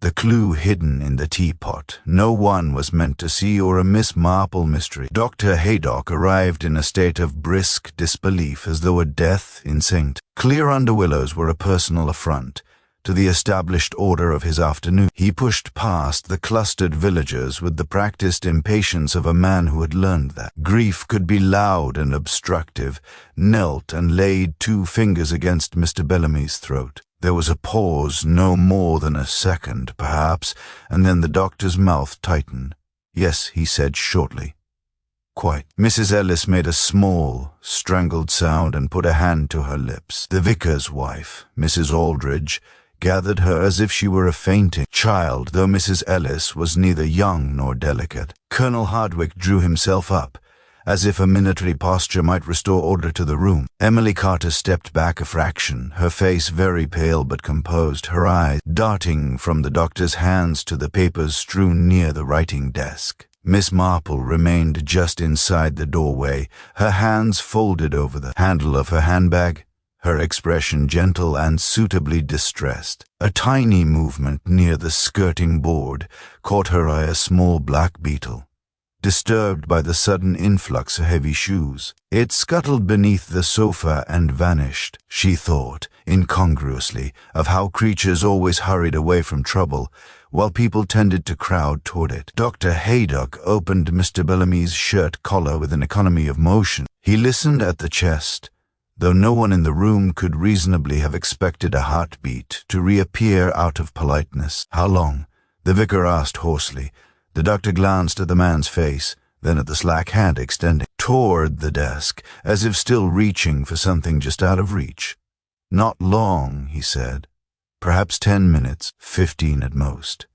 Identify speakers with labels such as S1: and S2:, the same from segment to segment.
S1: the clue hidden in the teapot. No one was meant to see or a Miss Marple mystery. Dr. Haydock arrived in a state of brisk disbelief, as though a death instinct. Clear underwillows were a personal affront to the established order of his afternoon. He pushed past the clustered villagers with the practiced impatience of a man who had learned that grief could be loud and obstructive, knelt and laid 2 fingers against Mr. Bellamy's throat. There was a pause, no more than a second, perhaps, and then the doctor's mouth tightened. "Yes," he said shortly. "Quite." Mrs. Ellis made a small, strangled sound and put a hand to her lips. The vicar's wife, Mrs. Aldridge, gathered her as if she were a fainting child, though Mrs. Ellis was neither young nor delicate. Colonel Hardwicke drew himself up, as if a military posture might restore order to the room. Emily Carter stepped back a fraction, her face very pale but composed, her eyes darting from the doctor's hands to the papers strewn near the writing desk. Miss Marple remained just inside the doorway, her hands folded over the handle of her handbag, her expression gentle and suitably distressed. A tiny movement near the skirting board caught her eye, a small black beetle, disturbed by the sudden influx of heavy shoes. It scuttled beneath the sofa and vanished. She thought, incongruously, of how creatures always hurried away from trouble, while people tended to crowd toward it. Dr. Haydock opened Mr. Bellamy's shirt collar with an economy of motion. He listened at the chest, though no one in the room could reasonably have expected a heartbeat to reappear out of politeness. "How long?" the vicar asked hoarsely. The doctor glanced at the man's face, then at the slack hand extending toward the desk, as if still reaching for something just out of reach. "Not long," he said. "Perhaps 10 minutes, 15 at most."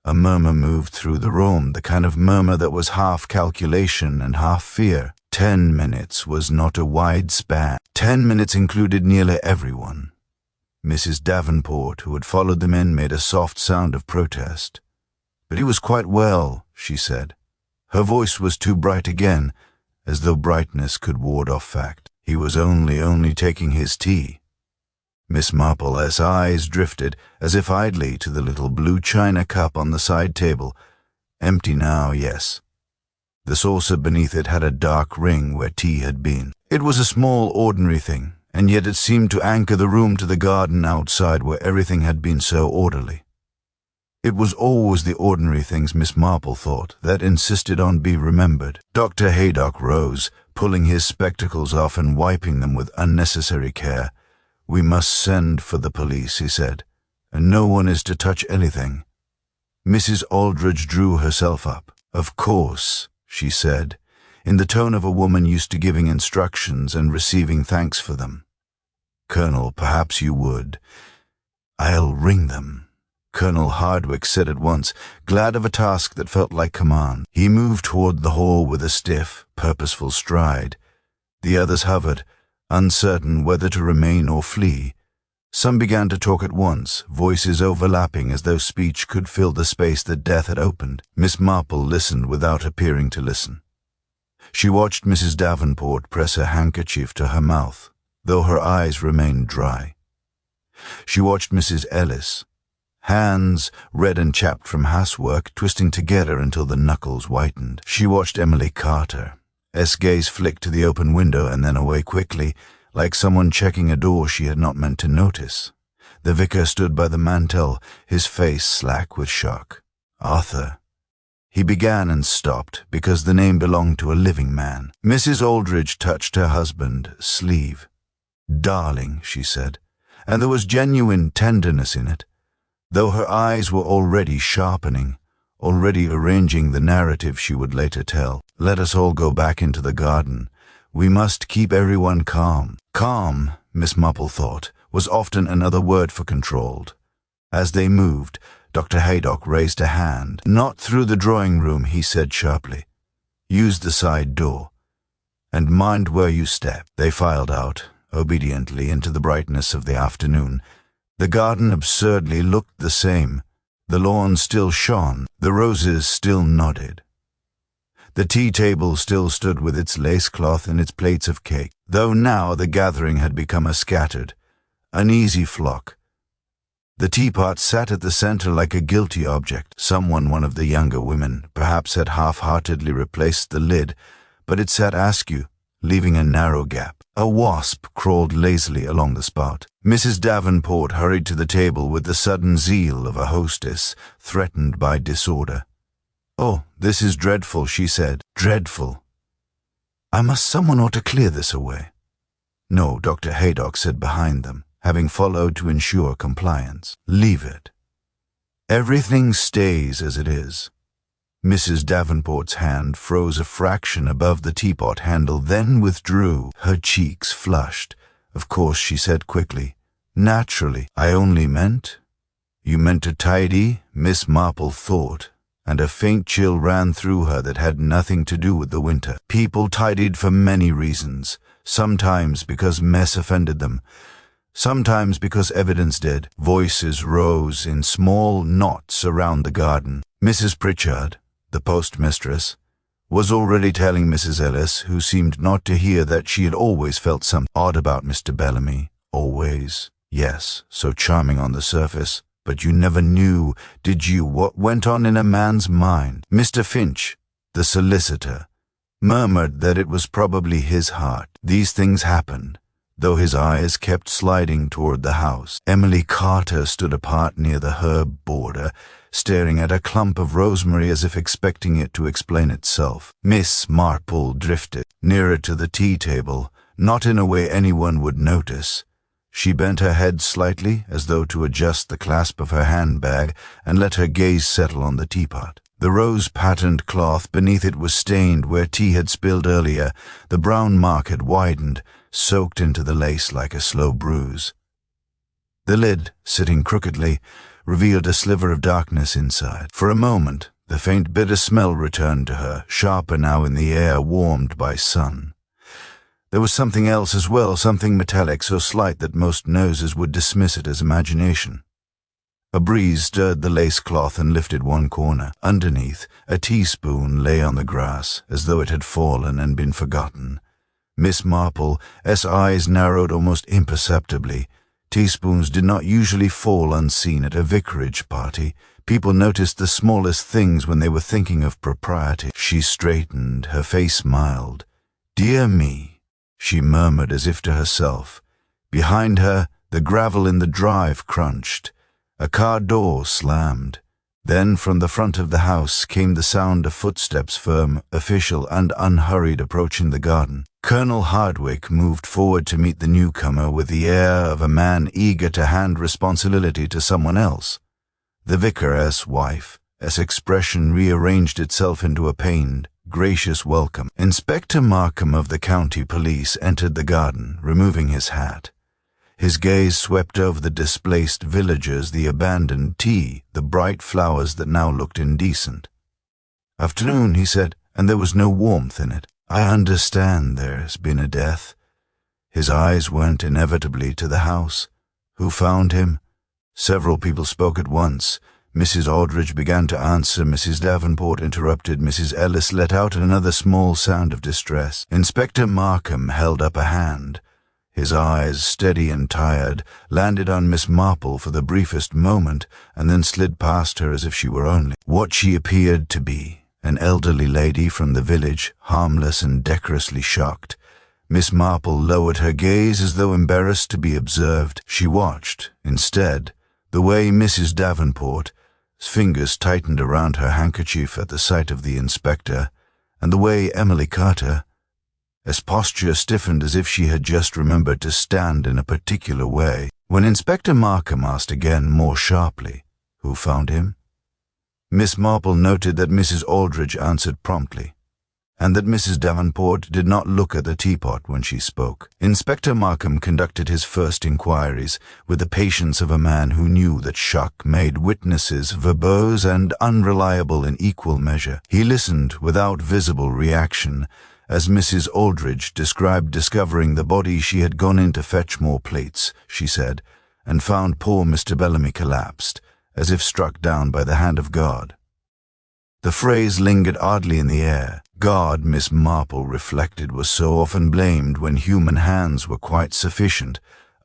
S1: A murmur moved through the room, the kind of murmur that was half calculation and half fear. 10 minutes was not a wide span. 10 minutes included nearly everyone. Mrs. Davenport, who had followed them in, made a soft sound of protest. "But he was quite well," she said. Her voice was too bright again, as though brightness could ward off fact. "He was only taking his tea." Miss Marple's eyes drifted, as if idly, to the little blue china cup on the side table. Empty now, yes. The saucer beneath it had a dark ring where tea had been. It was a small, ordinary thing, and yet it seemed to anchor the room to the garden outside where everything had been so orderly. It was always the ordinary things, Miss Marple thought, that insisted on being remembered. Dr. Haydock rose, pulling his spectacles off and wiping them with unnecessary care. "We must send for the police," he said, "and no one is to touch anything." Mrs. Aldridge drew herself up. "Of course," she said, in the tone of a woman used to giving instructions and receiving thanks for them. "Colonel, perhaps you would." "I'll ring them," Colonel Hardwicke said at once, glad of a task that felt like command. He moved toward the hall with a stiff, purposeful stride. The others hovered, uncertain whether to remain or flee. Some began to talk at once, voices overlapping as though speech could fill the space that death had opened. Miss Marple listened without appearing to listen. She watched Mrs. Davenport press her handkerchief to her mouth, though her eyes remained dry. She watched Mrs. Ellis, hands, red and chapped from housework, twisting together until the knuckles whitened. She watched Emily Carter. Gaze flicked to the open window and then away quickly, like someone checking a door she had not meant to notice. The vicar stood by the mantel, his face slack with shock. "Arthur." He began and stopped, because the name belonged to a living man. Mrs. Aldridge touched her husband's sleeve. "Darling," she said, and there was genuine tenderness in it, though her eyes were already sharpening, already arranging the narrative she would later tell. "Let us all go back into the garden. We must keep everyone calm." Calm, Miss Marple thought, was often another word for controlled. As they moved, Dr. Haydock raised a hand. "Not through the drawing-room," he said sharply. "Use the side door. And mind where you step." They filed out, obediently, into the brightness of the afternoon. The garden absurdly looked the same. The lawn still shone, the roses still nodded. The tea-table still stood with its lace-cloth and its plates of cake, though now the gathering had become a scattered, uneasy flock. The teapot sat at the center like a guilty object. One of the younger women, perhaps had half-heartedly replaced the lid, but it sat askew, leaving a narrow gap. A wasp crawled lazily along the spout. Mrs. Davenport hurried to the table with the sudden zeal of a hostess threatened by disorder. "Oh, this is dreadful," she said. "Dreadful. Someone ought to clear this away." "No," Dr. Haydock said behind them, having followed to ensure compliance. "Leave it. Everything stays as it is." Mrs. Davenport's hand froze a fraction above the teapot handle, then withdrew. Her cheeks flushed. "Of course," she said quickly. "Naturally. I only meant—" "You meant to tidy?" Miss Marple thought, and a faint chill ran through her that had nothing to do with the winter. People tidied for many reasons, sometimes because mess offended them, sometimes because evidence did. Voices rose in small knots around the garden. Mrs. Pritchard, the postmistress, was already telling Mrs. Ellis, who seemed not to hear, that she had always felt something odd about Mr. Bellamy. Always. Yes, so charming on the surface, but you never knew, did you, what went on in a man's mind? Mr. Finch, the solicitor, murmured that it was probably his heart. These things happened, though his eyes kept sliding toward the house. Emily Carter stood apart near the herb border, staring at a clump of rosemary as if expecting it to explain itself. Miss Marple drifted nearer to the tea table, not in a way anyone would notice. She bent her head slightly, as though to adjust the clasp of her handbag, and let her gaze settle on the teapot. The rose-patterned cloth beneath it was stained where tea had spilled earlier. The brown mark had widened, soaked into the lace like a slow bruise. The lid, sitting crookedly, revealed a sliver of darkness inside. For a moment, the faint bitter smell returned to her, sharper now in the air warmed by sun. There was something else as well, something metallic, so slight that most noses would dismiss it as imagination. A breeze stirred the lace cloth and lifted one corner. Underneath, a teaspoon lay on the grass, as though it had fallen and been forgotten. Miss Marple's eyes narrowed almost imperceptibly. Teaspoons did not usually fall unseen at a vicarage party. People noticed the smallest things when they were thinking of propriety. She straightened, her face smiled. "Dear me," she murmured as if to herself. Behind her, the gravel in the drive crunched. A car door slammed. Then from the front of the house came the sound of footsteps, firm, official, and unhurried, approaching the garden. Colonel Hardwick moved forward to meet the newcomer with the air of a man eager to hand responsibility to someone else. The vicar's wife's expression rearranged itself into a pained, gracious welcome. Inspector Markham of the county police entered the garden, removing his hat. His gaze swept over the displaced villagers, the abandoned tea, the bright flowers that now looked indecent. "Afternoon," he said, and there was no warmth in it. "I understand there's been a death." His eyes went inevitably to the house. "Who found him?" Several people spoke at once. Mrs. Aldridge began to answer. Mrs. Davenport interrupted. Mrs. Ellis let out another small sound of distress. Inspector Markham held up a hand. His eyes, steady and tired, landed on Miss Marple for the briefest moment, and then slid past her as if she were only what she appeared to be, an elderly lady from the village, harmless and decorously shocked. Miss Marple lowered her gaze as though embarrassed to be observed. She watched, instead, the way Mrs. Davenport's fingers tightened around her handkerchief at the sight of the inspector, and the way Emily Carter's posture stiffened as if she had just remembered to stand in a particular way. When Inspector Markham asked again, more sharply, "Who found him?" Miss Marple noted that Mrs. Aldridge answered promptly, and that Mrs. Davenport did not look at the teapot when she spoke. Inspector Markham conducted his first inquiries with the patience of a man who knew that shock made witnesses verbose and unreliable in equal measure. He listened without visible reaction as Mrs. Aldridge described discovering the body. She had gone in to fetch more plates, she said, and found poor Mr. Bellamy collapsed, as if struck down by the hand of God. The phrase lingered oddly in the air. God, Miss Marple reflected, was so often blamed when human hands were quite sufficient.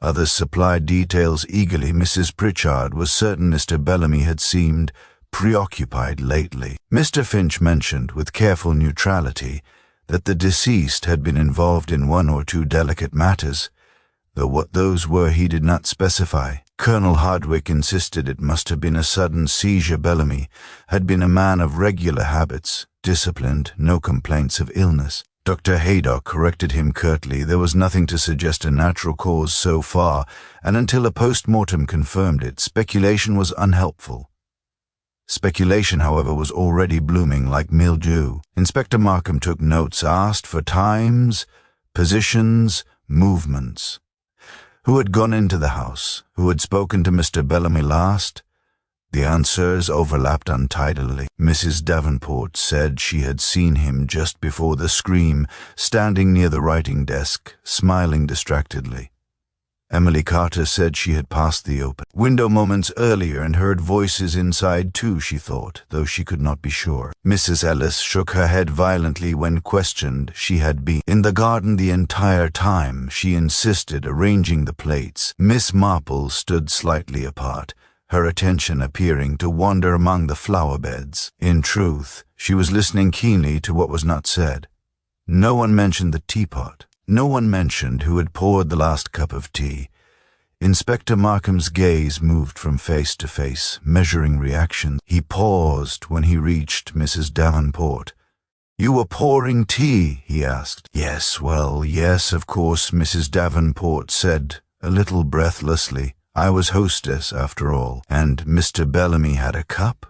S1: Others supplied details eagerly. Mrs. Pritchard was certain Mr. Bellamy had seemed preoccupied lately. Mr. Finch mentioned, with careful neutrality, that the deceased had been involved in one or two delicate matters, though what those were he did not specify. Colonel Hardwick insisted it must have been a sudden seizure. Bellamy had been a man of regular habits, disciplined, no complaints of illness. Dr. Haydock corrected him curtly. There was nothing to suggest a natural cause so far, and until a post-mortem confirmed it, speculation was unhelpful. Speculation, however, was already blooming like mildew. Inspector Markham took notes, asked for times, positions, movements. Who had gone into the house? Who had spoken to Mr. Bellamy last? The answers overlapped untidily. Mrs. Davenport said she had seen him just before the scream, standing near the writing desk, smiling distractedly. Emily Carter said she had passed the open window moments earlier and heard voices inside too, she thought, though she could not be sure. Mrs. Ellis shook her head violently when questioned. She had been in the garden the entire time, she insisted, arranging the plates. Miss Marple stood slightly apart, her attention appearing to wander among the flower beds. In truth, she was listening keenly to what was not said. No one mentioned the teapot. No one mentioned who had poured the last cup of tea. Inspector Markham's gaze moved from face to face, measuring reactions. He paused when he reached Mrs. Davenport. "You were pouring tea?" he asked. "Yes, well, yes, of course," Mrs. Davenport said, a little breathlessly. "I was hostess, after all. And Mr. Bellamy had a cup?"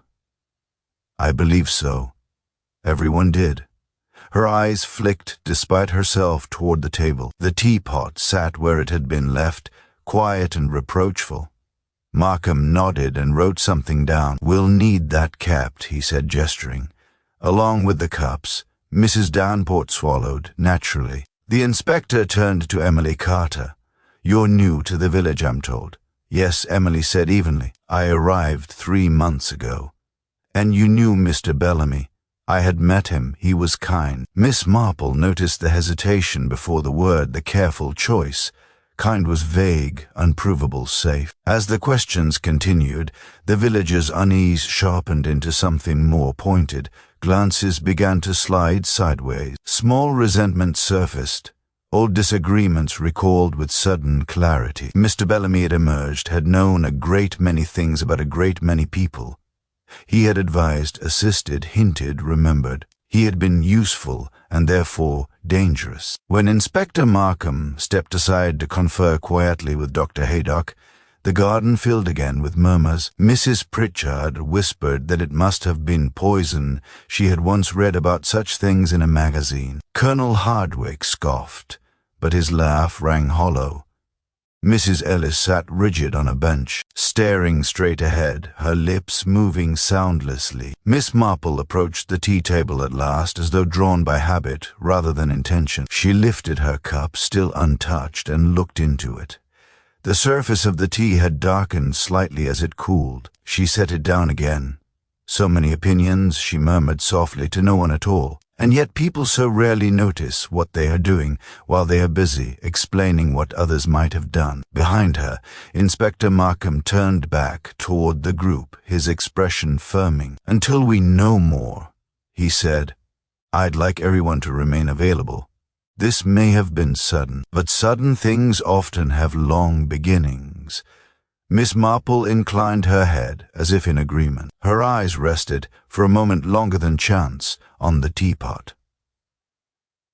S1: "I believe so. Everyone did." Her eyes flicked, despite herself, toward the table. The teapot sat where it had been left, quiet and reproachful. Markham nodded and wrote something down. "We'll need that kept," he said, gesturing. Along with the cups, Mrs. Davenport swallowed, naturally. The inspector turned to Emily Carter. "You're new to the village, I'm told." "Yes," Emily said evenly. "I arrived 3 months ago." "And you knew Mr. Bellamy?" "I had met him. He was kind." Miss Marple noticed the hesitation before the word, the careful choice. Kind was vague, unprovable, safe. As the questions continued, the villagers' unease sharpened into something more pointed. Glances began to slide sideways. Small resentments surfaced. Old disagreements recalled with sudden clarity. Mr. Bellamy, it emerged, had known a great many things about a great many people. He had advised, assisted, hinted, remembered. He had been useful and therefore dangerous. When Inspector Markham stepped aside to confer quietly with Dr. Haydock, the garden filled again with murmurs. Mrs. Pritchard whispered that it must have been poison. She had once read about such things in a magazine. Colonel Hardwick scoffed, but his laugh rang hollow. Mrs. Ellis sat rigid on a bench, staring straight ahead, her lips moving soundlessly. Miss Marple approached the tea table at last, as though drawn by habit rather than intention. She lifted her cup, still untouched, and looked into it. The surface of the tea had darkened slightly as it cooled. She set it down again. "So many opinions," she murmured softly, to no one at all. "And yet people so rarely notice what they are doing while they are busy explaining what others might have done." Behind her, Inspector Markham turned back toward the group, his expression firming. "Until we know more," he said, "I'd like everyone to remain available. This may have been sudden, but sudden things often have long beginnings." Miss Marple inclined her head, as if in agreement. Her eyes rested, for a moment longer than chance, on the teapot.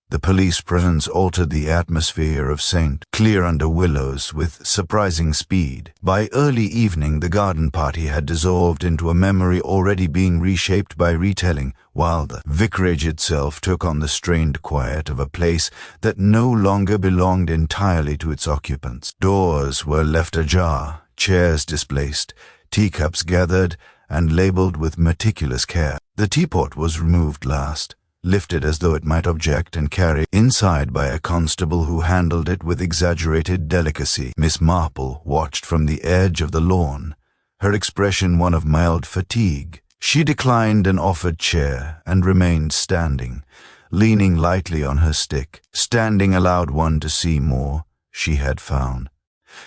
S1: The police presence altered the atmosphere of St. Clear under Willows with surprising speed. By early evening, the garden party had dissolved into a memory already being reshaped by retelling, while the vicarage itself took on the strained quiet of a place that no longer belonged entirely to its occupants. Doors were left ajar, chairs displaced, teacups gathered and labeled with meticulous care. The teapot was removed last, lifted as though it might object, and carried inside by a constable who handled it with exaggerated delicacy. Miss Marple watched from the edge of the lawn, her expression one of mild fatigue. She declined an offered chair and remained standing, leaning lightly on her stick. Standing allowed one to see more, she had found.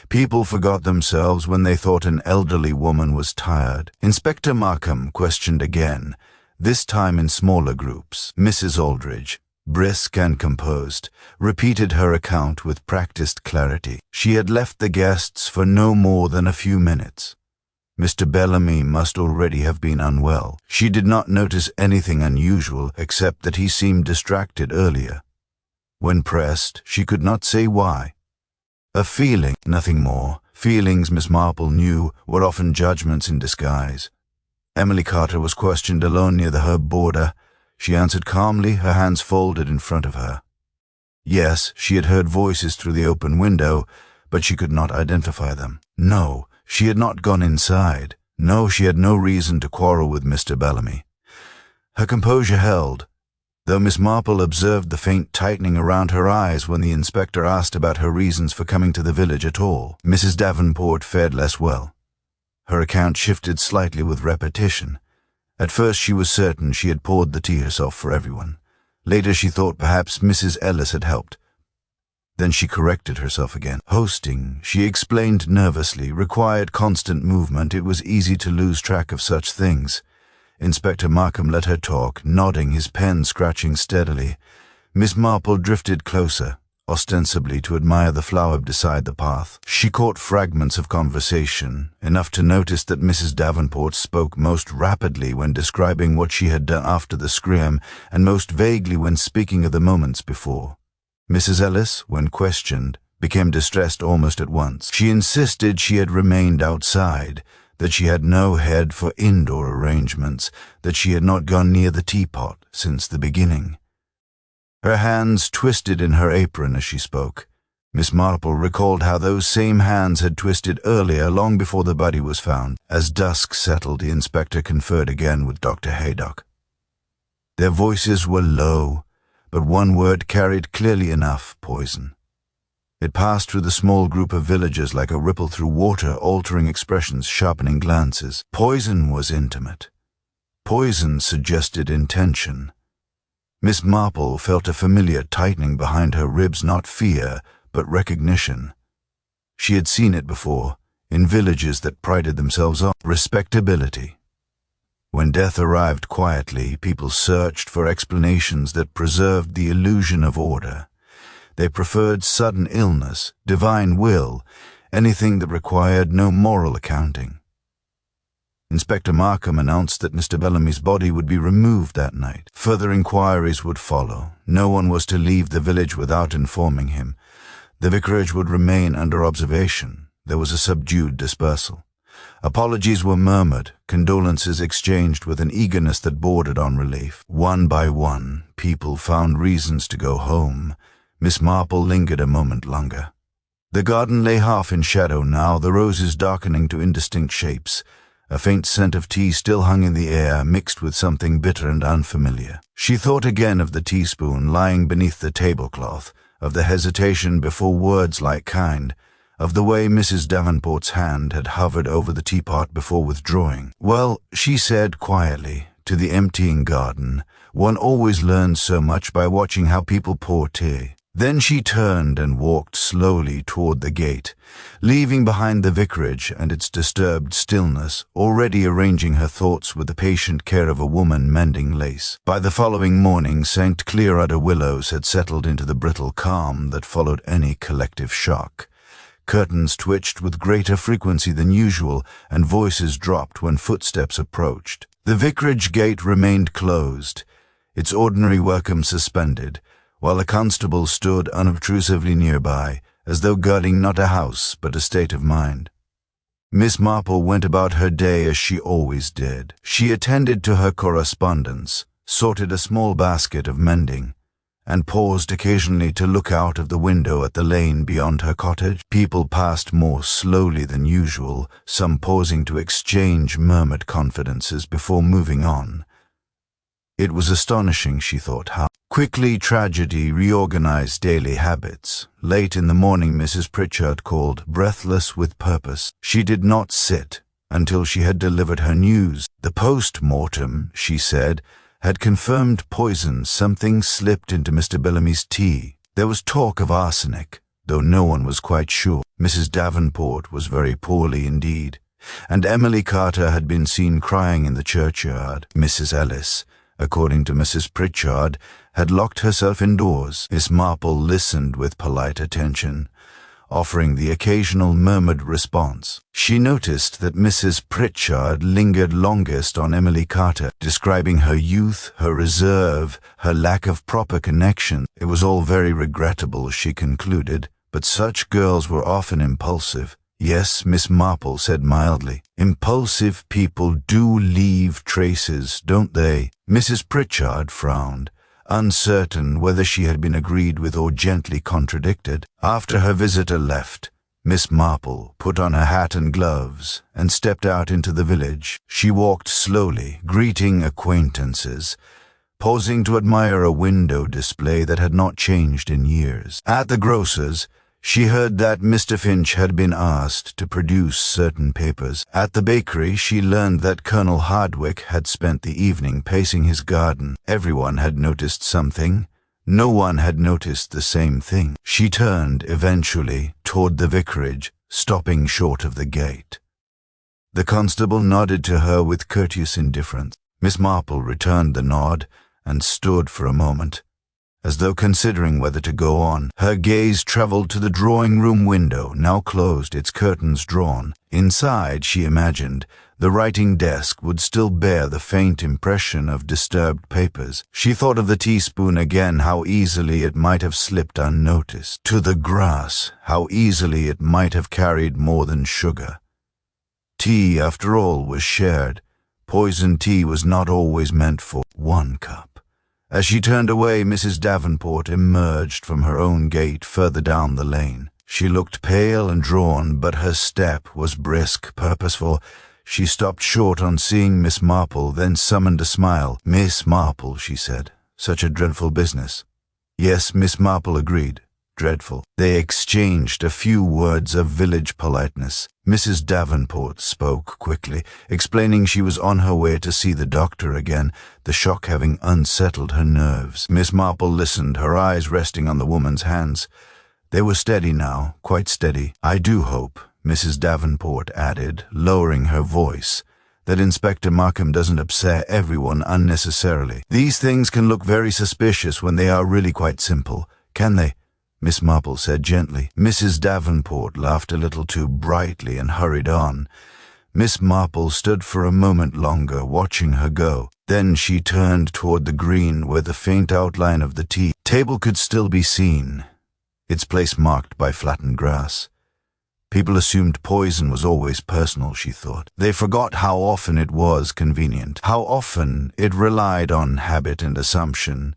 S1: People forgot themselves when they thought an elderly woman was tired. Inspector Markham questioned again, this time in smaller groups. Mrs. Aldridge, brisk and composed, repeated her account with practiced clarity. She had left the guests for no more than a few minutes. Mr. Bellamy must already have been unwell. She did not notice anything unusual except that he seemed distracted earlier. When pressed, she could not say why. A feeling, nothing more. Feelings, Miss Marple knew, were often judgments in disguise. Emily Carter was questioned alone near the herb border. She answered calmly, her hands folded in front of her. Yes, she had heard voices through the open window, but she could not identify them. No, she had not gone inside. No, she had no reason to quarrel with Mr. Bellamy. Her composure held, though Miss Marple observed the faint tightening around her eyes when the inspector asked about her reasons for coming to the village at all. Mrs. Davenport fared less well. Her account shifted slightly with repetition. At first she was certain she had poured the tea herself for everyone. Later she thought perhaps Mrs. Ellis had helped. Then she corrected herself again. Hosting, she explained nervously, required constant movement. It was easy to lose track of such things. Inspector Markham let her talk, nodding, his pen scratching steadily. Miss Marple drifted closer, ostensibly to admire the flower beside the path. She caught fragments of conversation, enough to notice that Mrs. Davenport spoke most rapidly when describing what she had done after the scream, and most vaguely when speaking of the moments before. Mrs. Ellis, when questioned, became distressed almost at once. She insisted she had remained outside, that she had no head for indoor arrangements, that she had not gone near the teapot since the beginning. Her hands twisted in her apron as she spoke. Miss Marple recalled how those same hands had twisted earlier, long before the body was found. As dusk settled, the inspector conferred again with Dr. Haydock. Their voices were low, but one word carried clearly enough: poison. It passed through the small group of villagers like a ripple through water, altering expressions, sharpening glances. Poison was intimate. Poison suggested intention. Miss Marple felt a familiar tightening behind her ribs, not fear, but recognition. She had seen it before, in villages that prided themselves on respectability. When death arrived quietly, people searched for explanations that preserved the illusion of order. They preferred sudden illness, divine will, anything that required no moral accounting. Inspector Markham announced that Mr. Bellamy's body would be removed that night. Further inquiries would follow. No one was to leave the village without informing him. The vicarage would remain under observation. There was a subdued dispersal. Apologies were murmured, condolences exchanged with an eagerness that bordered on relief. One by one, people found reasons to go home. Miss Marple lingered a moment longer. The garden lay half in shadow now, the roses darkening to indistinct shapes. A faint scent of tea still hung in the air, mixed with something bitter and unfamiliar. She thought again of the teaspoon lying beneath the tablecloth, of the hesitation before words like kind, of the way Mrs. Davenport's hand had hovered over the teapot before withdrawing. Well, she said quietly, to the emptying garden, one always learns so much by watching how people pour tea. Then she turned and walked slowly toward the gate, leaving behind the vicarage and its disturbed stillness, already arranging her thoughts with the patient care of a woman mending lace. By the following morning, St. Clearudder willows had settled into the brittle calm that followed any collective shock. Curtains twitched with greater frequency than usual, and voices dropped when footsteps approached. The vicarage gate remained closed, its ordinary welcome suspended, while a constable stood unobtrusively nearby, as though guarding not a house but a state of mind. Miss Marple went about her day as she always did. She attended to her correspondence, sorted a small basket of mending, and paused occasionally to look out of the window at the lane beyond her cottage. People passed more slowly than usual, some pausing to exchange murmured confidences before moving on. It was astonishing, she thought, how quickly tragedy reorganized daily habits. Late in the morning, Mrs. Pritchard called, breathless with purpose. She did not sit until she had delivered her news. The post-mortem, she said, had confirmed poison. Something slipped into Mr. Bellamy's tea. There was talk of arsenic, though no one was quite sure. Mrs. Davenport was very poorly indeed, and Emily Carter had been seen crying in the churchyard. Mrs. Ellis, according to Mrs. Pritchard, had locked herself indoors. Miss Marple listened with polite attention, offering the occasional murmured response. She noticed that Mrs. Pritchard lingered longest on Emily Carter, describing her youth, her reserve, her lack of proper connection. It was all very regrettable, she concluded, but such girls were often impulsive. Yes, Miss Marple said mildly. Impulsive people do leave traces, don't they? Mrs. Pritchard frowned, uncertain whether she had been agreed with or gently contradicted. After her visitor left, Miss Marple put on her hat and gloves and stepped out into the village. She walked slowly, greeting acquaintances, pausing to admire a window display that had not changed in years. At the grocer's, she heard that Mr. Finch had been asked to produce certain papers. At the bakery, she learned that Colonel Hardwicke had spent the evening pacing his garden. Everyone had noticed something. No one had noticed the same thing. She turned, eventually, toward the vicarage, stopping short of the gate. The constable nodded to her with courteous indifference. Miss Marple returned the nod and stood for a moment, as though considering whether to go on. Her gaze traveled to the drawing-room window, now closed, its curtains drawn. Inside, she imagined, the writing desk would still bear the faint impression of disturbed papers. She thought of the teaspoon again, how easily it might have slipped unnoticed. To the grass, how easily it might have carried more than sugar. Tea, after all, was shared. Poisoned tea was not always meant for one cup. As she turned away, Mrs. Davenport emerged from her own gate further down the lane. She looked pale and drawn, but her step was brisk, purposeful. She stopped short on seeing Miss Marple, then summoned a smile. "Miss Marple," she said, "such a dreadful business." Yes, Miss Marple agreed. Dreadful. They exchanged a few words of village politeness. Mrs. Davenport spoke quickly, explaining she was on her way to see the doctor again, the shock having unsettled her nerves. Miss Marple listened, her eyes resting on the woman's hands. They were steady now, quite steady. "I do hope," Mrs. Davenport added, lowering her voice, "that Inspector Markham doesn't upset everyone unnecessarily. These things can look very suspicious when they are really quite simple, can they?" Miss Marple said gently. Mrs. Davenport laughed a little too brightly and hurried on. Miss Marple stood for a moment longer, watching her go. Then she turned toward the green where the faint outline of the tea table could still be seen, its place marked by flattened grass. People assumed poison was always personal, she thought. They forgot how often it was convenient, how often it relied on habit and assumption,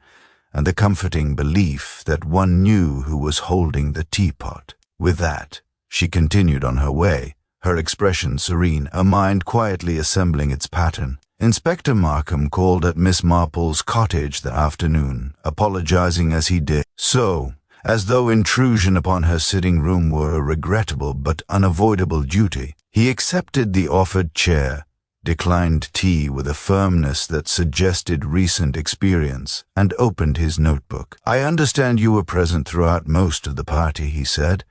S1: and the comforting belief that one knew who was holding the teapot. With that, she continued on her way, her expression serene, her mind quietly assembling its pattern. Inspector Markham called at Miss Marple's cottage that afternoon, apologizing as he did so, as though intrusion upon her sitting room were a regrettable but unavoidable duty. He accepted the offered chair, declined tea with a firmness that suggested recent experience, and opened his notebook. "I understand you were present throughout most of the party," he said,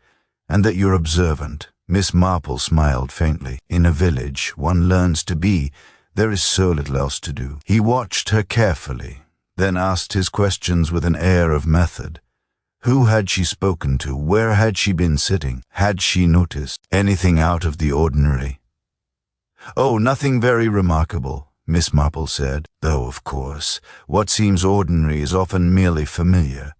S1: "and that you're observant." Miss Marple smiled faintly. In a village, one learns to be. There is so little else to do. He watched her carefully, then asked his questions with an air of method. Who had she spoken to? Where had she been sitting? Had she noticed anything out of the ordinary? "Oh, nothing very remarkable," Miss Marple said, "though, of course, what seems ordinary is often merely familiar."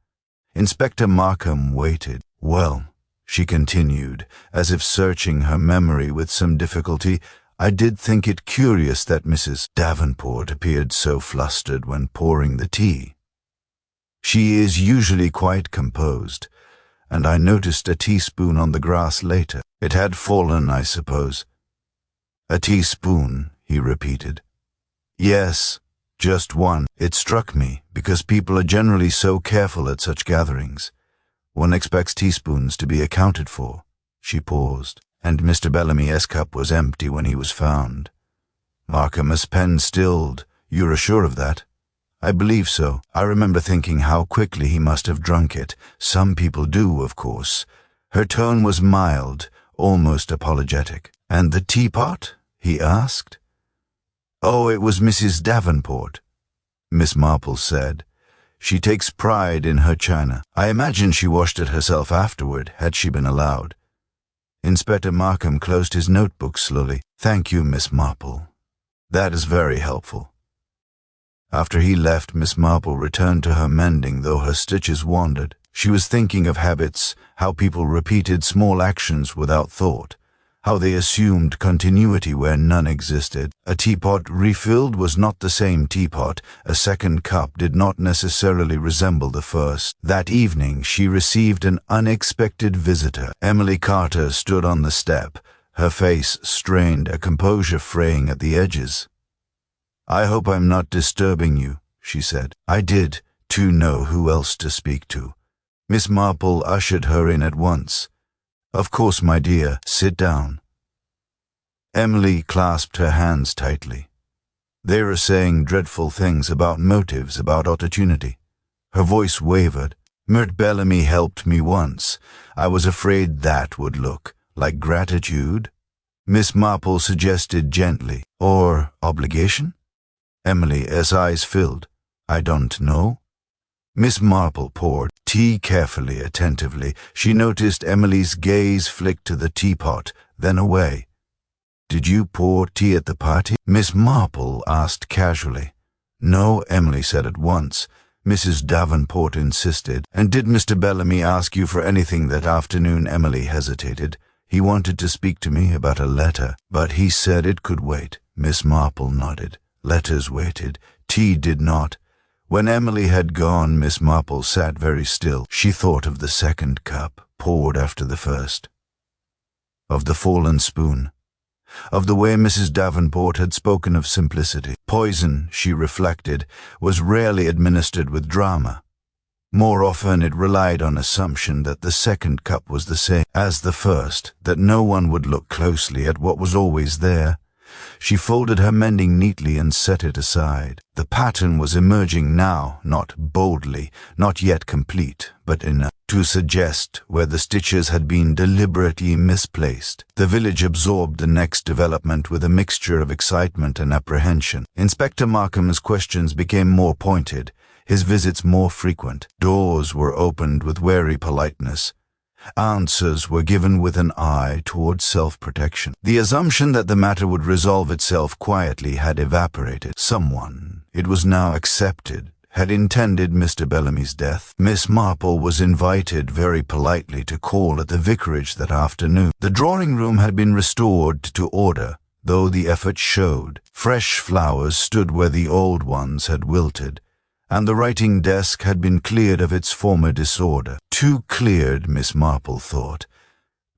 S1: Inspector Markham waited. "Well," she continued, as if searching her memory with some difficulty, "I did think it curious that Mrs. Davenport appeared so flustered when pouring the tea. She is usually quite composed, and I noticed a teaspoon on the grass later. It had fallen, I suppose." "A teaspoon," he repeated. "Yes, just one. It struck me, because people are generally so careful at such gatherings. One expects teaspoons to be accounted for." She paused. "And Mr. Bellamy's cup was empty when he was found." Markham's pen stilled. "You're sure of that?" "I believe so. I remember thinking how quickly he must have drunk it. Some people do, of course. Her tone was mild, almost apologetic. "And the teapot?" he asked. "Oh, it was Mrs. Davenport," Miss Marple said. "She takes pride in her china. I imagine she washed it herself afterward, had she been allowed." Inspector Markham closed his notebook slowly. "Thank you, Miss Marple. That is very helpful." After he left, Miss Marple returned to her mending, though her stitches wandered. She was thinking of habits, how people repeated small actions without thought, how they assumed continuity where none existed. A teapot refilled was not the same teapot. A second cup did not necessarily resemble the first. That evening she received an unexpected visitor. Emily Carter stood on the step, her face strained, a composure fraying at the edges. "I hope I'm not disturbing you," she said. I did, to know who else to speak to. Miss Marple ushered her in at once. "Of course, my dear, sit down." Emily clasped her hands tightly. "They are saying dreadful things about motives, about opportunity." Her voice wavered. "Mert Bellamy helped me once. I was afraid that would look like gratitude," Miss Marple suggested gently. "Or obligation?" Emily's eyes filled. "I don't know." Miss Marple poured tea carefully, attentively. She noticed Emily's gaze flick to the teapot, then away. "Did you pour tea at the party?" Miss Marple asked casually. "No," Emily said at once. Mrs. Davenport insisted. "And did Mr. Bellamy ask you for anything that afternoon?" Emily hesitated. "He wanted to speak to me about a letter, but he said it could wait." Miss Marple nodded. Letters waited. Tea did not. When Emily had gone, Miss Marple sat very still. She thought of the second cup, poured after the first. Of the fallen spoon. Of the way Mrs. Davenport had spoken of simplicity. Poison, she reflected, was rarely administered with drama. More often it relied on assumption that the second cup was the same as the first, that no one would look closely at what was always there. She folded her mending neatly and set it aside. The pattern was emerging now, not boldly, not yet complete, but enough to suggest where the stitches had been deliberately misplaced. The village absorbed the next development with a mixture of excitement and apprehension. Inspector Markham's questions became more pointed, his visits more frequent. Doors were opened with wary politeness. Answers were given with an eye toward self-protection. The assumption that the matter would resolve itself quietly had evaporated. Someone, it was now accepted, had intended Mr. Bellamy's death. Miss Marple was invited very politely to call at the vicarage that afternoon. The drawing-room had been restored to order, though the effort showed. Fresh flowers stood where the old ones had wilted, and the writing desk had been cleared of its former disorder. Too cleared, Miss Marple thought.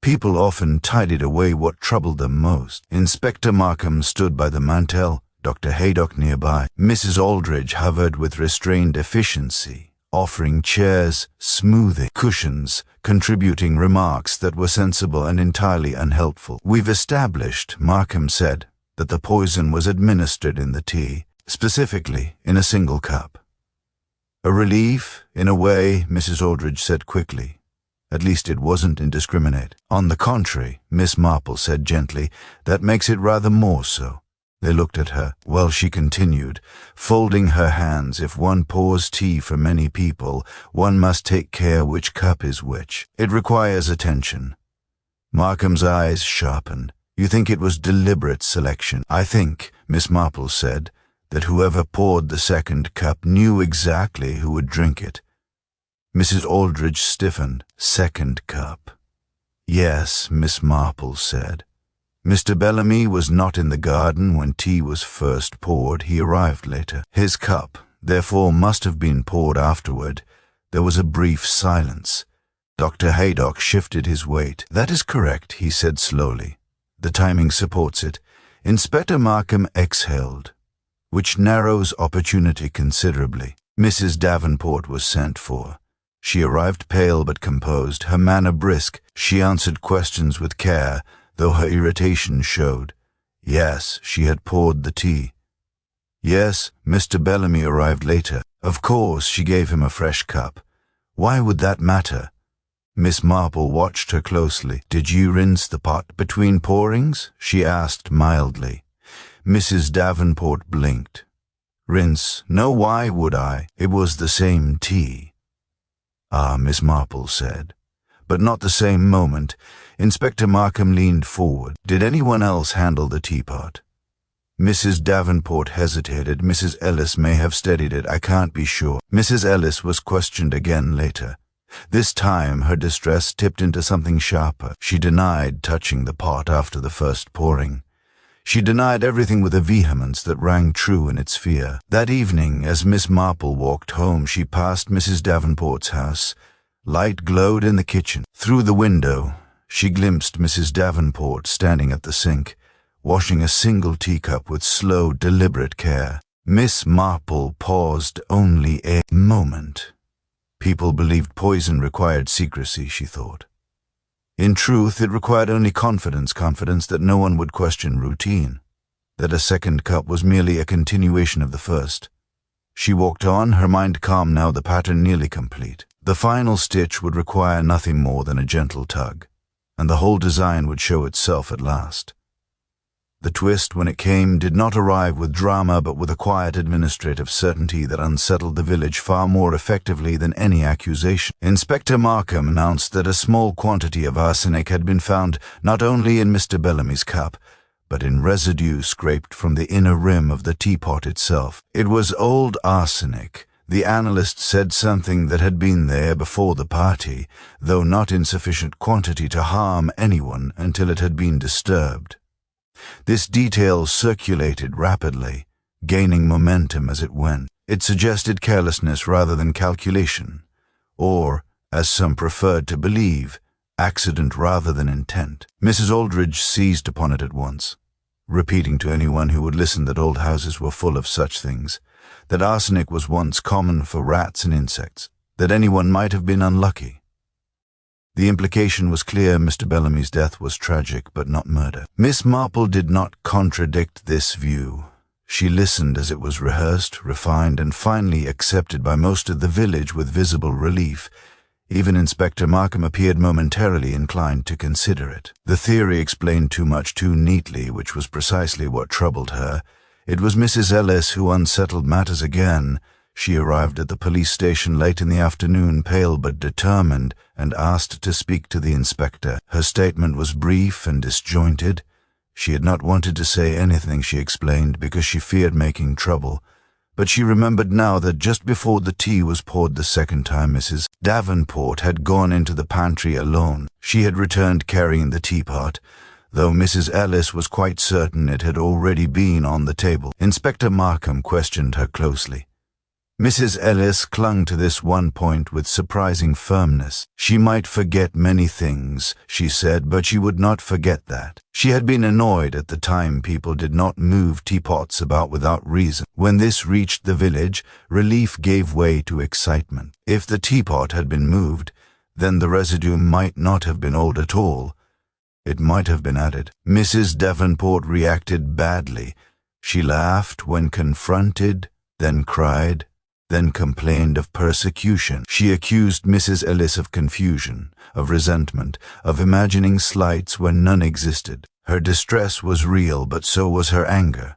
S1: People often tidied away what troubled them most. Inspector Markham stood by the mantel, Dr. Haydock nearby. Mrs. Aldridge hovered with restrained efficiency, offering chairs, smoothing cushions, contributing remarks that were sensible and entirely unhelpful. "We've established," Markham said, "that the poison was administered in the tea, specifically in a single cup." "A relief, in a way," Mrs. Aldridge said quickly. "At least it wasn't indiscriminate." "On the contrary," Miss Marple said gently, "that makes it rather more so." They looked at her. "Well," she continued, folding her hands, "if one pours tea for many people, one must take care which cup is which. It requires attention." Markham's eyes sharpened. "You think it was deliberate selection?" "I think," Miss Marple said, "that whoever poured the second cup knew exactly who would drink it." Mrs. Aldridge stiffened. "Second cup." "Yes," Miss Marple said. "Mr. Bellamy was not in the garden when tea was first poured. He arrived later. His cup, therefore, must have been poured afterward." There was a brief silence. Dr. Haydock shifted his weight. "That is correct," he said slowly. "The timing supports it." Inspector Markham exhaled, which narrows opportunity considerably. Mrs. Davenport was sent for. She arrived pale but composed, her manner brisk. She answered questions with care, though her irritation showed. Yes, she had poured the tea. Yes, Mr. Bellamy arrived later. Of course, she gave him a fresh cup. Why would that matter? Miss Marple watched her closely. "Did you rinse the pot between pourings?" she asked mildly. Mrs. Davenport blinked. "Rinse? No, why would I? It was the same tea." "Ah," Miss Marple said. But not the same moment. Inspector Markham leaned forward. "Did anyone else handle the teapot?" Mrs. Davenport hesitated. "Mrs. Ellis may have steadied it. I can't be sure." Mrs. Ellis was questioned again later. This time her distress tipped into something sharper. She denied touching the pot after the first pouring. She denied everything with a vehemence that rang true in its fear. That evening, as Miss Marple walked home, she passed Mrs. Davenport's house. Light glowed in the kitchen. Through the window, she glimpsed Mrs. Davenport standing at the sink, washing a single teacup with slow, deliberate care. Miss Marple paused only a moment. People believed poison required secrecy, she thought. In truth, it required only confidence that no one would question routine, that a second cup was merely a continuation of the first. She walked on, her mind calm now, the pattern nearly complete. The final stitch would require nothing more than a gentle tug, and the whole design would show itself at last. The twist, when it came, did not arrive with drama, but with a quiet administrative certainty that unsettled the village far more effectively than any accusation. Inspector Markham announced that a small quantity of arsenic had been found not only in Mr. Bellamy's cup, but in residue scraped from the inner rim of the teapot itself. It was old arsenic. The analyst said something that had been there before the party, though not in sufficient quantity to harm anyone until it had been disturbed. This detail circulated rapidly, gaining momentum as it went. It suggested carelessness rather than calculation, or, as some preferred to believe, accident rather than intent. Mrs. Aldridge seized upon it at once, repeating to anyone who would listen that old houses were full of such things, that arsenic was once common for rats and insects, that anyone might have been unlucky. The implication was clear. Mr. Bellamy's death was tragic, but not murder. Miss Marple did not contradict this view. She listened as it was rehearsed, refined, and finally accepted by most of the village with visible relief. Even Inspector Markham appeared momentarily inclined to consider it. The theory explained too much too neatly, which was precisely what troubled her. It was Mrs. Ellis who unsettled matters again. She arrived at the police station late in the afternoon, pale but determined, and asked to speak to the inspector. Her statement was brief and disjointed. She had not wanted to say anything, she explained, because she feared making trouble. But she remembered now that just before the tea was poured the second time, Mrs. Davenport had gone into the pantry alone. She had returned carrying the teapot, though Mrs. Ellis was quite certain it had already been on the table. Inspector Markham questioned her closely. Mrs. Ellis clung to this one point with surprising firmness. She might forget many things, she said, but she would not forget that. She had been annoyed at the time people did not move teapots about without reason. When this reached the village, relief gave way to excitement. If the teapot had been moved, then the residue might not have been old at all. It might have been added. Mrs. Davenport reacted badly. She laughed when confronted, then cried, then complained of persecution. She accused Mrs. Ellis of confusion, of resentment, of imagining slights when none existed. Her distress was real, but so was her anger.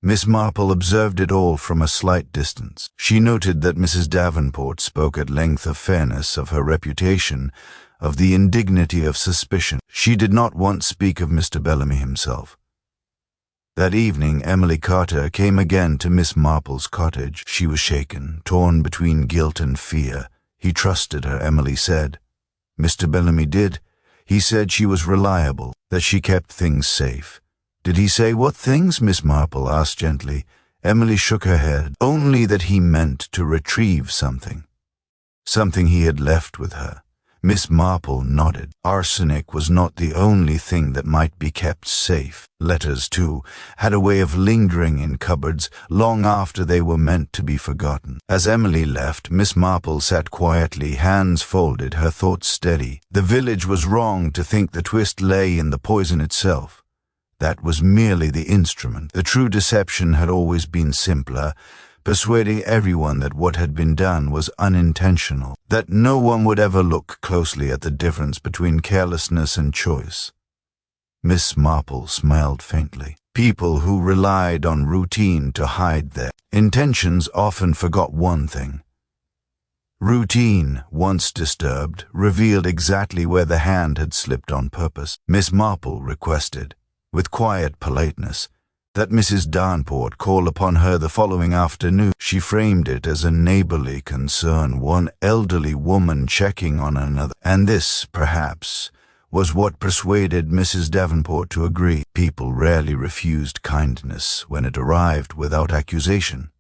S1: Miss Marple observed it all from a slight distance. She noted that Mrs. Davenport spoke at length of fairness, of her reputation, of the indignity of suspicion. She did not once speak of Mr. Bellamy himself. That evening, Emily Carter came again to Miss Marple's cottage. She was shaken, torn between guilt and fear. He trusted her, Emily said. Mr. Bellamy did. He said she was reliable, that she kept things safe. Did he say what things? Miss Marple asked gently. Emily shook her head. Only that he meant to retrieve something. Something he had left with her. Miss Marple nodded. Arsenic was not the only thing that might be kept safe. Letters, too, had a way of lingering in cupboards long after they were meant to be forgotten. As Emily left, Miss Marple sat quietly, hands folded, her thoughts steady. The village was wrong to think the twist lay in the poison itself. That was merely the instrument. The true deception had always been simpler. persuading everyone that what had been done was unintentional, that no one would ever look closely at the difference between carelessness and choice. Miss Marple smiled faintly. People who relied on routine to hide their intentions often forgot one thing. Routine, once disturbed, revealed exactly where the hand had slipped on purpose. Miss Marple requested, with quiet politeness, that Mrs. Darnport call upon her the following afternoon. She framed it as a neighborly concern, one elderly woman checking on another, and this, perhaps, was what persuaded Mrs. Davenport to agree. People rarely refused kindness when it arrived without accusation.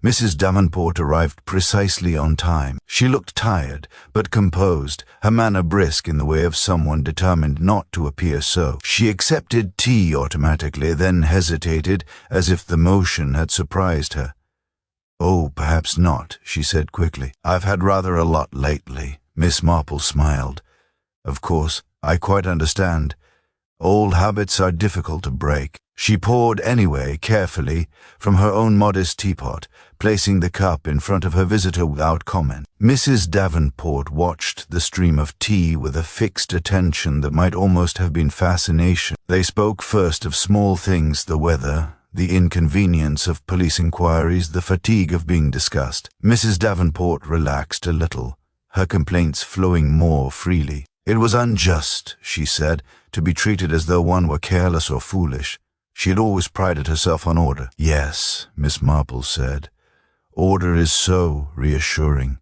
S1: Mrs. Davenport arrived precisely on time. She looked tired, but composed, her manner brisk in the way of someone determined not to appear so. She accepted tea automatically, then hesitated, as if the motion had surprised her. "Oh, perhaps not," she said quickly. "I've had rather a lot lately." Miss Marple smiled. "Of course, I quite understand. Old habits are difficult to break." She poured anyway, carefully, from her own modest teapot, placing the cup in front of her visitor without comment. Mrs. Davenport watched the stream of tea with a fixed attention that might almost have been fascination. They spoke first of small things, the weather, the inconvenience of police inquiries, the fatigue of being discussed. Mrs. Davenport relaxed a little, her complaints flowing more freely. It was unjust, she said, to be treated as though one were careless or foolish. She had always prided herself on order. "Yes," Miss Marple said. "Order is so reassuring,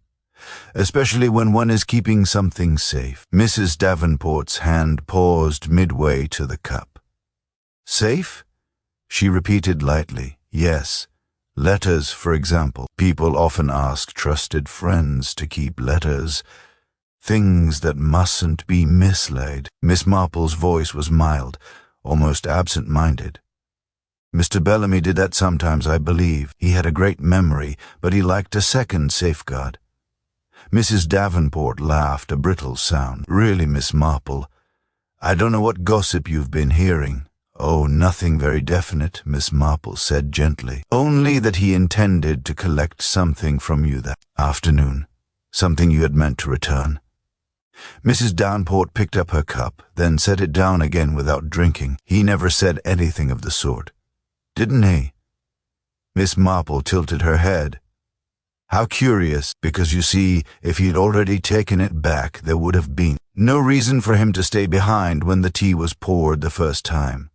S1: especially when one is keeping something safe." Mrs. Davenport's hand paused midway to the cup. "Safe?" she repeated lightly. "Yes. Letters, for example. People often ask trusted friends to keep letters. Things that mustn't be mislaid." Miss Marple's voice was mild, almost absent-minded. "Mr. Bellamy did that sometimes, I believe. He had a great memory, but he liked a second safeguard." Mrs. Davenport laughed, a brittle sound. "Really, Miss Marple, I don't know what gossip you've been hearing." "Oh, nothing very definite," Miss Marple said gently. "Only that he intended to collect something from you that afternoon, something you had meant to return." Mrs. Davenport picked up her cup, then set it down again without drinking. "He never said anything of the sort, didn't he?" Miss Marple tilted her head. "How curious, because you see, if he'd already taken it back, there would have been no reason for him to stay behind when the tea was poured the first time.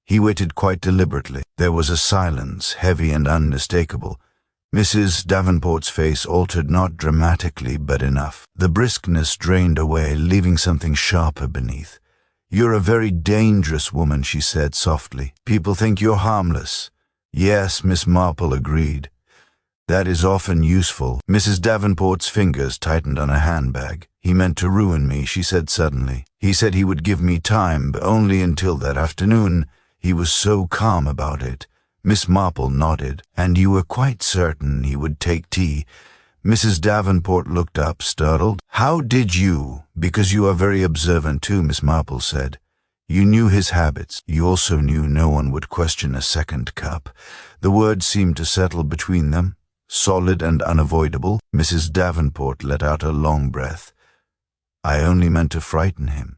S1: He waited quite deliberately." There was a silence, heavy and unmistakable. Mrs. Davenport's face altered not dramatically, but enough. The briskness drained away, leaving something sharper beneath. "You're a very dangerous woman," she said softly. "People think you're harmless." "Yes," Miss Marple agreed. "That is often useful." Mrs. Davenport's fingers tightened on a handbag. "He meant to ruin me," she said suddenly. "He said he would give me time, but only until that afternoon. He was so calm about it." Miss Marple nodded. "And you were quite certain he would take tea?" Mrs. Davenport looked up, startled. "How did you?" "Because you are very observant too," Miss Marple said. "You knew his habits. You also knew no one would question a second cup." The words seemed to settle between them, solid and unavoidable. Mrs. Davenport let out a long breath. "I only meant to frighten him,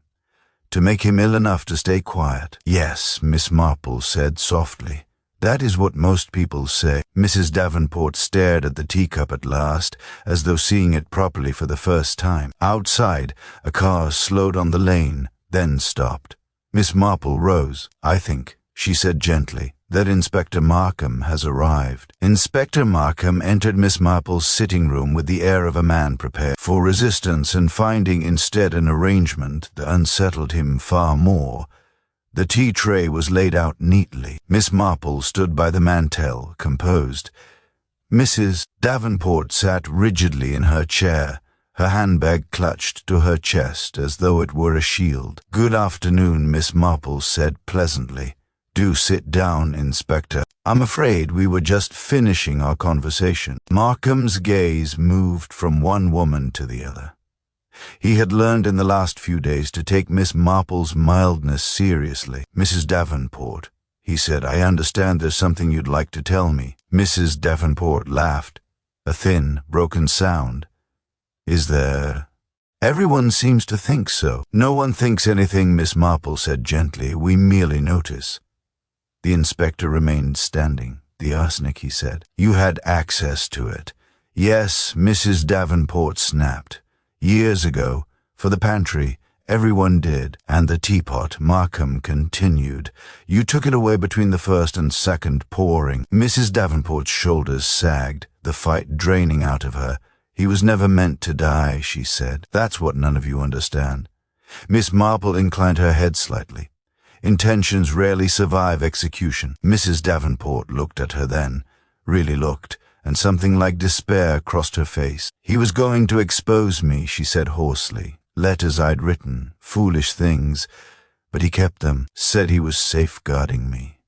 S1: to make him ill enough to stay quiet." "Yes," Miss Marple said softly. "That is what most people say." Mrs. Davenport stared at the teacup at last, as though seeing it properly for the first time. Outside, a car slowed on the lane, then stopped. Miss Marple rose. "I think," she said gently, "that Inspector Markham has arrived." Inspector Markham entered Miss Marple's sitting room with the air of a man prepared for resistance, and finding instead an arrangement that unsettled him far more. The tea tray was laid out neatly. Miss Marple stood by the mantel, composed. Mrs. Davenport sat rigidly in her chair, her handbag clutched to her chest as though it were a shield. "Good afternoon," Miss Marple said pleasantly. "Do sit down, Inspector. I'm afraid we were just finishing our conversation." Markham's gaze moved from one woman to the other. He had learned in the last few days to take Miss Marple's mildness seriously. "Mrs. Davenport," he said, "I understand there's something you'd like to tell me." Mrs. Davenport laughed, a thin, broken sound. Is there? Everyone seems to think so. No one thinks anything, Miss Marple said gently. We merely notice. The inspector remained standing. The arsenic, he said. You had access to it. Yes, Mrs. Davenport snapped. Years ago, for the pantry, everyone did. And the teapot, Markham continued. You took it away between the first and second pouring. Mrs. Davenport's shoulders sagged, the fight draining out of her. He was never meant to die, she said. That's what none of you understand. Miss Marple inclined her head slightly. Intentions rarely survive execution. Mrs. Davenport looked at her then, really looked, and something like despair crossed her face. He was going to expose me, she said hoarsely. Letters I'd written, foolish things, but he kept them, said he was safeguarding me.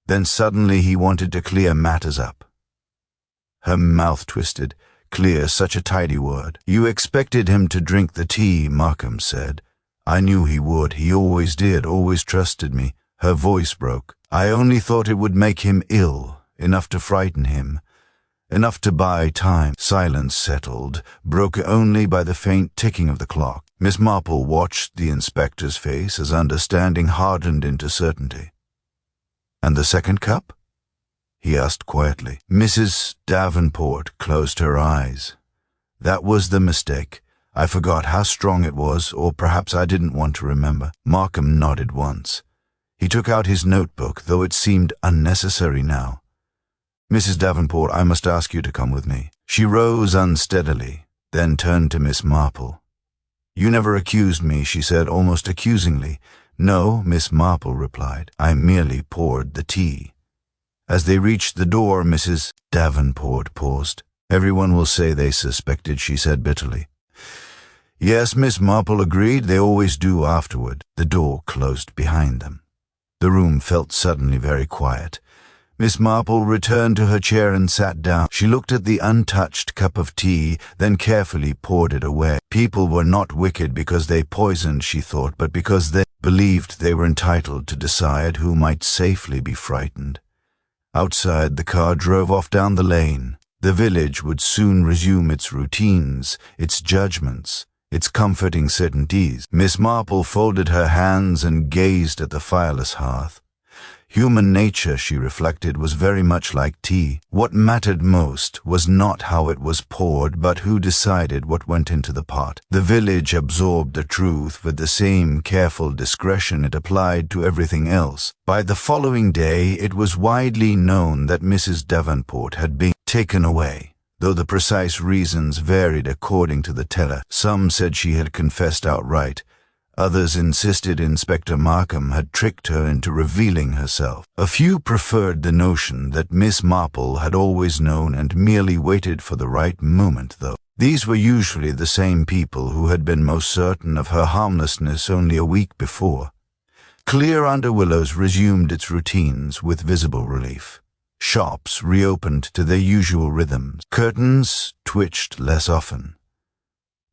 S1: Then suddenly he wanted to clear matters up. Her mouth twisted. Clear, such a tidy word. You expected him to drink the tea, Markham said. I knew he would. He always did, always trusted me. Her voice broke. I only thought it would make him ill, enough to frighten him, enough to buy time. Silence settled, broken only by the faint ticking of the clock. Miss Marple watched the inspector's face as understanding hardened into certainty. And the second cup? He asked quietly. Mrs. Davenport closed her eyes. That was the mistake. I forgot how strong it was, or perhaps I didn't want to remember. Markham nodded once. He took out his notebook, though it seemed unnecessary now. Mrs. Davenport, I must ask you to come with me. She rose unsteadily, then turned to Miss Marple. You never accused me, she said, almost accusingly. No, Miss Marple replied. I merely poured the tea. As they reached the door, Mrs. Davenport paused. Everyone will say they suspected, she said bitterly. Yes, Miss Marple agreed. They always do afterward. The door closed behind them. The room felt suddenly very quiet. Miss Marple returned to her chair and sat down. She looked at the untouched cup of tea, then carefully poured it away. People were not wicked because they poisoned, she thought, but because they believed they were entitled to decide who might safely be frightened. Outside, the car drove off down the lane. The village would soon resume its routines, its judgments, its comforting certainties. Miss Marple folded her hands and gazed at the fireless hearth. Human nature, she reflected, was very much like tea. What mattered most was not how it was poured, but who decided what went into the pot. The village absorbed the truth with the same careful discretion it applied to everything else. By the following day, it was widely known that Mrs. Davenport had been taken away, though the precise reasons varied according to the teller. Some said she had confessed outright. Others insisted Inspector Markham had tricked her into revealing herself. A few preferred the notion that Miss Marple had always known and merely waited for the right moment, though. These were usually the same people who had been most certain of her harmlessness only a week before. Clear Under Willows resumed its routines with visible relief. Shops reopened to their usual rhythms. Curtains twitched less often.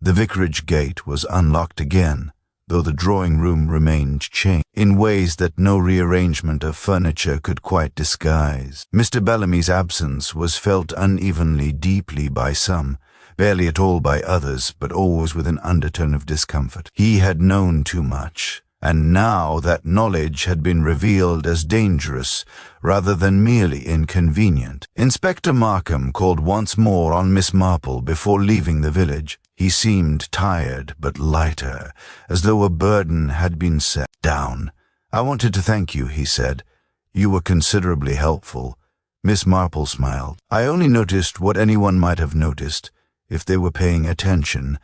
S1: The vicarage gate was unlocked again, though the drawing-room remained chained in ways that no rearrangement of furniture could quite disguise. Mr. Bellamy's absence was felt unevenly, deeply by some, barely at all by others, but always with an undertone of discomfort. He had known too much, and now that knowledge had been revealed as dangerous rather than merely inconvenient. Inspector Markham called once more on Miss Marple before leaving the village. He seemed tired but lighter, as though a burden had been set down. I wanted to thank you, he said. You were considerably helpful. Miss Marple smiled. I only noticed what anyone might have noticed, if they were paying attention.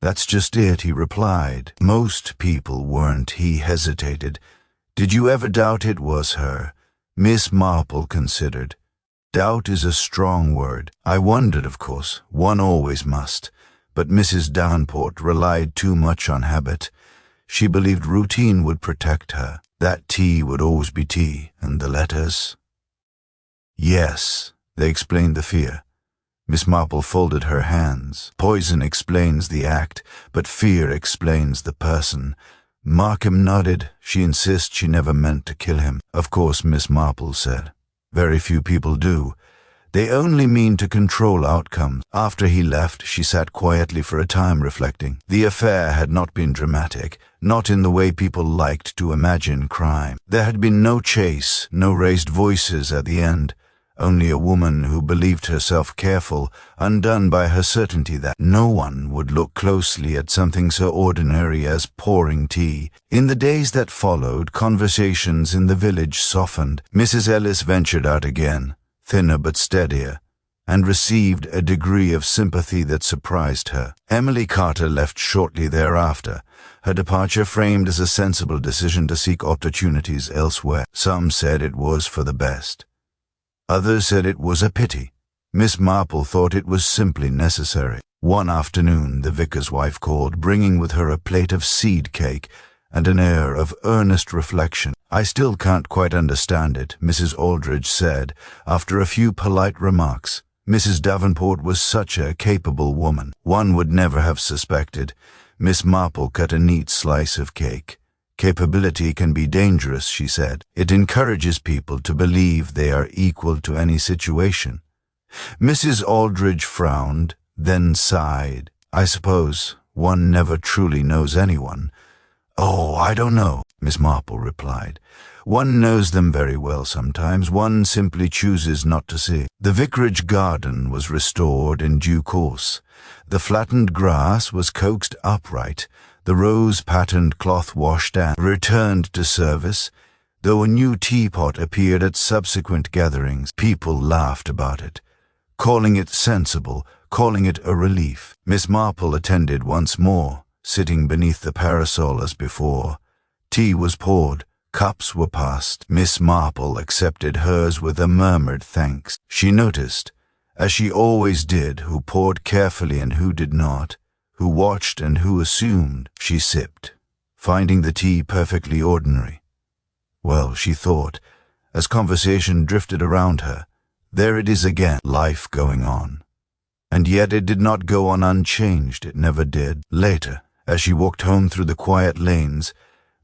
S1: That's just it, he replied. Most people weren't, he hesitated. Did you ever doubt it was her? Miss Marple considered. Doubt is a strong word. I wondered, of course. One always must. But Mrs. Davenport relied too much on habit. She believed routine would protect her. That tea would always be tea, and the letters? Yes, they explained the fear. Miss Marple folded her hands. Poison explains the act, but fear explains the person. Markham nodded. She insists she never meant to kill him. Of course, Miss Marple said. Very few people do. They only mean to control outcomes. After he left, she sat quietly for a time reflecting. The affair had not been dramatic, not in the way people liked to imagine crime. There had been no chase, no raised voices at the end. Only a woman who believed herself careful, undone by her certainty that no one would look closely at something so ordinary as pouring tea. In the days that followed, conversations in the village softened. Mrs. Ellis ventured out again, thinner but steadier, and received a degree of sympathy that surprised her. Emily Carter left shortly thereafter, her departure framed as a sensible decision to seek opportunities elsewhere. Some said it was for the best. Others said it was a pity. Miss Marple thought it was simply necessary. One afternoon the vicar's wife called, bringing with her a plate of seed cake and an air of earnest reflection. "I still can't quite understand it," Mrs. Aldridge said, after a few polite remarks. Mrs. Davenport was such a capable woman. One would never have suspected. Miss Marple cut a neat slice of cake. "Capability can be dangerous," she said. "It encourages people to believe they are equal to any situation." Mrs. Aldridge frowned, then sighed. "I suppose one never truly knows anyone." "Oh, I don't know," Miss Marple replied. "One knows them very well sometimes. One simply chooses not to see." The vicarage garden was restored in due course. The flattened grass was coaxed upright, the rose-patterned cloth washed and returned to service. Though a new teapot appeared at subsequent gatherings, people laughed about it, calling it sensible, calling it a relief. Miss Marple attended once more, sitting beneath the parasol as before. Tea was poured, cups were passed. Miss Marple accepted hers with a murmured thanks. She noticed, as she always did, who poured carefully and who did not, who watched and who assumed. She sipped, finding the tea perfectly ordinary. Well, she thought, as conversation drifted around her, there it is again, life going on. And yet it did not go on unchanged, it never did. Later, as she walked home through the quiet lanes,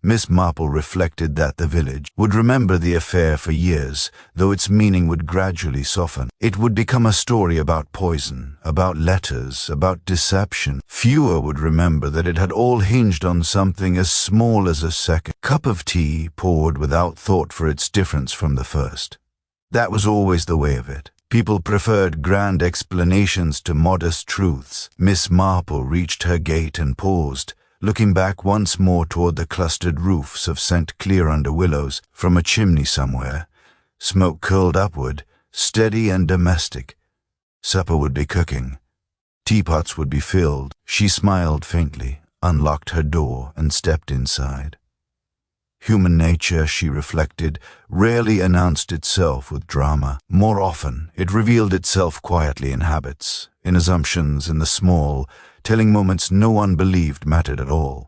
S1: Miss Marple reflected that the village would remember the affair for years, though its meaning would gradually soften. It would become a story about poison, about letters, about deception. Fewer would remember that it had all hinged on something as small as a second cup of tea poured without thought for its difference from the first. That was always the way of it. People preferred grand explanations to modest truths. Miss Marple reached her gate and paused, looking back once more toward the clustered roofs of St. Clear under willows. From a chimney somewhere, smoke curled upward, steady and domestic. Supper would be cooking. Teapots would be filled. She smiled faintly, unlocked her door, and stepped inside. Human nature, she reflected, rarely announced itself with drama. More often, it revealed itself quietly in habits, in assumptions, in the small, telling moments no one believed mattered at all.